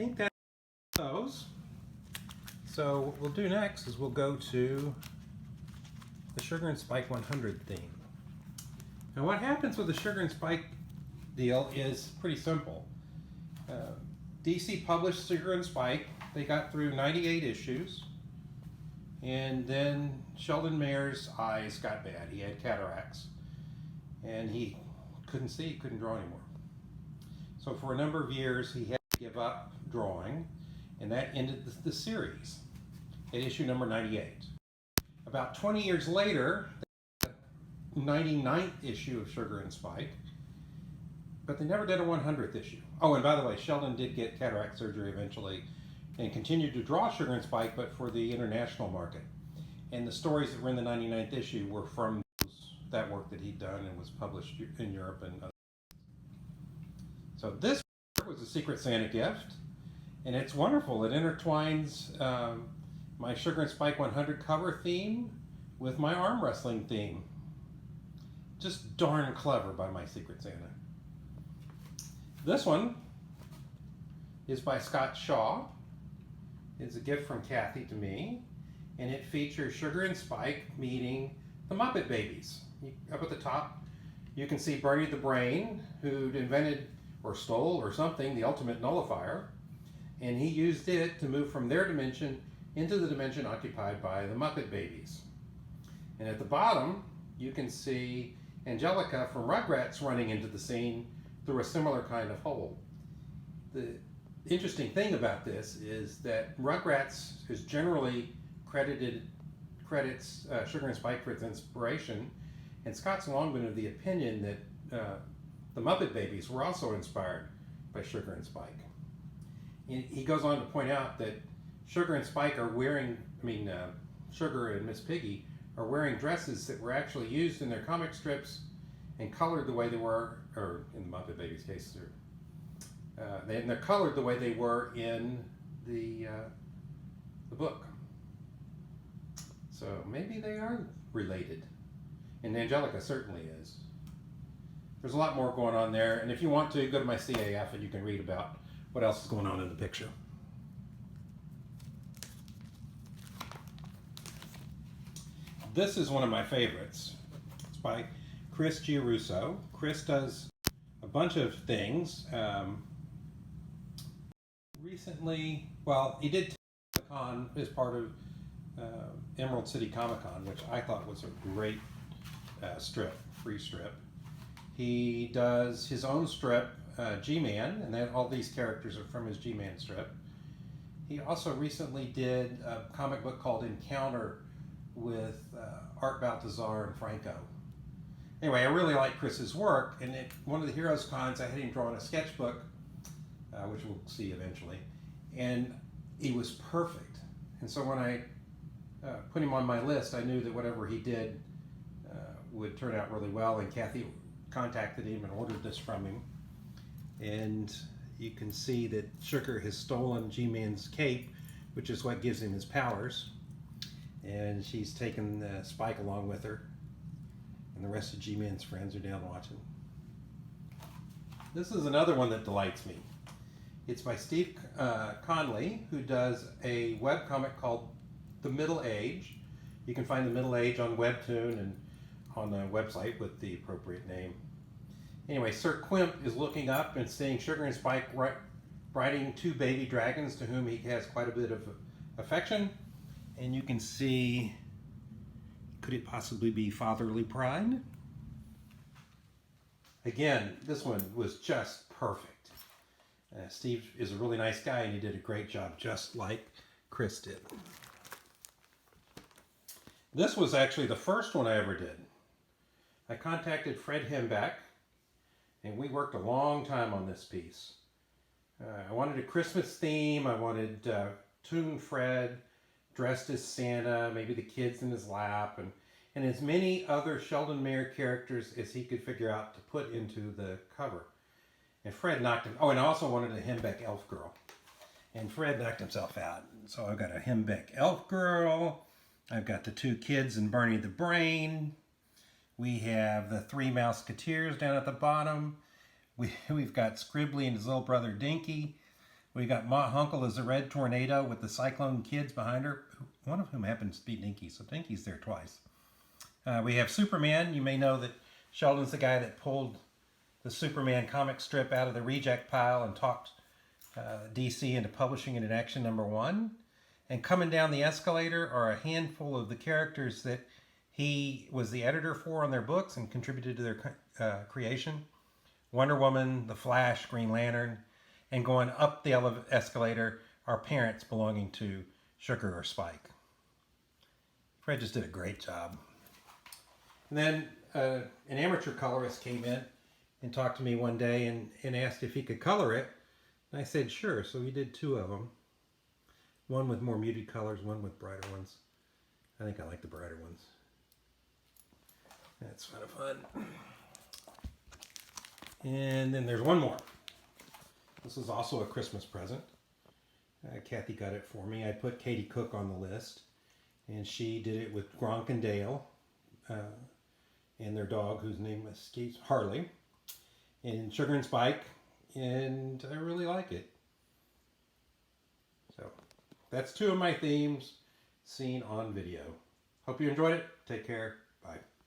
think that's those. So what we'll do next is we'll go to the Sugar and Spike 100 theme. Now what happens with the Sugar and Spike deal is pretty simple. DC published Sugar and Spike. They got through 98 issues. And then Sheldon Mayer's eyes got bad. He had cataracts. And he couldn't see, couldn't draw anymore. So for a number of years he had to give up drawing, and that ended the series at issue number 98. About 20 years later, the 99th issue of Sugar and Spike, but they never did a 100th issue. Oh, and by the way, Sheldon did get cataract surgery eventually and continued to draw Sugar and Spike, but for the international market. And the stories that were in the 99th issue were from that work that he'd done and was published in Europe and other. So this was a Secret Santa gift, and it's wonderful. It intertwines my Sugar and Spike 100 cover theme with my arm wrestling theme. Just darn clever by my Secret Santa. This one is by Scott Shaw. It's a gift from Kathy to me, and it features Sugar and Spike meeting the Muppet Babies. Up at the top, you can see Bernie the Brain, who'd invented or stole or something the ultimate nullifier, and he used it to move from their dimension into the dimension occupied by the Muppet Babies. And at the bottom, you can see Angelica from Rugrats running into the scene through a similar kind of hole. The interesting thing about this is that Rugrats is generally credits Sugar and Spike for its inspiration, and Scott's long been of the opinion that the Muppet Babies were also inspired by Sugar and Spike. He goes on to point out that Sugar and Spike are wearing, Sugar and Miss Piggy are wearing dresses that were actually used in their comic strips and colored the way they were, or in the Muppet Babies case, they're colored the way they were in the book. So maybe they are related. And Angelica certainly is. There's a lot more going on there, and if you want to, go to my CAF and you can read about what else is going on in the picture. This is one of my favorites. It's by Chris Giarrusso. Chris does a bunch of things. Recently, well, he did Comic-Con as part of Emerald City Comic-Con, which I thought was a great free strip. He does his own strip, G-Man, and then all these characters are from his G-Man strip. He also recently did a comic book called Encounter with Art Baltazar and Franco. Anyway, I really like Chris's work, and at one of the Heroes Cons I had him draw in a sketchbook, which we'll see eventually, and he was perfect. And so when I put him on my list, I knew that whatever he did would turn out really well, and Kathy contacted him and ordered this from him. And you can see that Sugar has stolen G-Man's cape, which is what gives him his powers. And she's taken Spike along with her. And the rest of G-Man's friends are down watching. This is another one that delights me. It's by Steve Conley, who does a webcomic called The Middle Age. You can find The Middle Age on Webtoon and on a website with the appropriate name. Anyway, Sir Quimp is looking up and seeing Sugar and Spike riding two baby dragons to whom he has quite a bit of affection. And you can see, could it possibly be fatherly pride? Again, this one was just perfect. Steve is a really nice guy, and he did a great job, just like Chris did. This was actually the first one I ever did. I contacted Fred Hembeck, and we worked a long time on this piece. I wanted a Christmas theme. I wanted Toon Fred dressed as Santa, maybe the kids in his lap, and as many other Sheldon Mayer characters as he could figure out to put into the cover. And Fred knocked him. Oh, and I also wanted a Hembeck elf girl. And Fred knocked himself out. So I've got a Hembeck elf girl. I've got the two kids and Bernie the Brain. We have the three Mouseketeers down at the bottom. We've got Scribbly and his little brother Dinky. We got Ma Hunkle as a red tornado with the Cyclone kids behind her, one of whom happens to be Dinky, so Dinky's there twice. We have Superman. You may know that Sheldon's the guy that pulled the Superman comic strip out of the reject pile and talked DC into publishing it in Action #1. And coming down the escalator are a handful of the characters that he was the editor for on their books and contributed to their creation. Wonder Woman, The Flash, Green Lantern, and going up the escalator are parents belonging to Sugar or Spike. Fred just did a great job. And then an amateur colorist came in and talked to me one day and asked if he could color it. And I said, sure. So we did 2 of them. One with more muted colors, one with brighter ones. I think I like the brighter ones. That's kind of fun. And then there's one more. This is also a Christmas present. Kathy got it for me. I put Katie Cook on the list. And she did it with Gronk and Dale. And their dog, whose name escapes, Harley. And Sugar and Spike. And I really like it. So that's 2 of my themes seen on video. Hope you enjoyed it. Take care. Bye.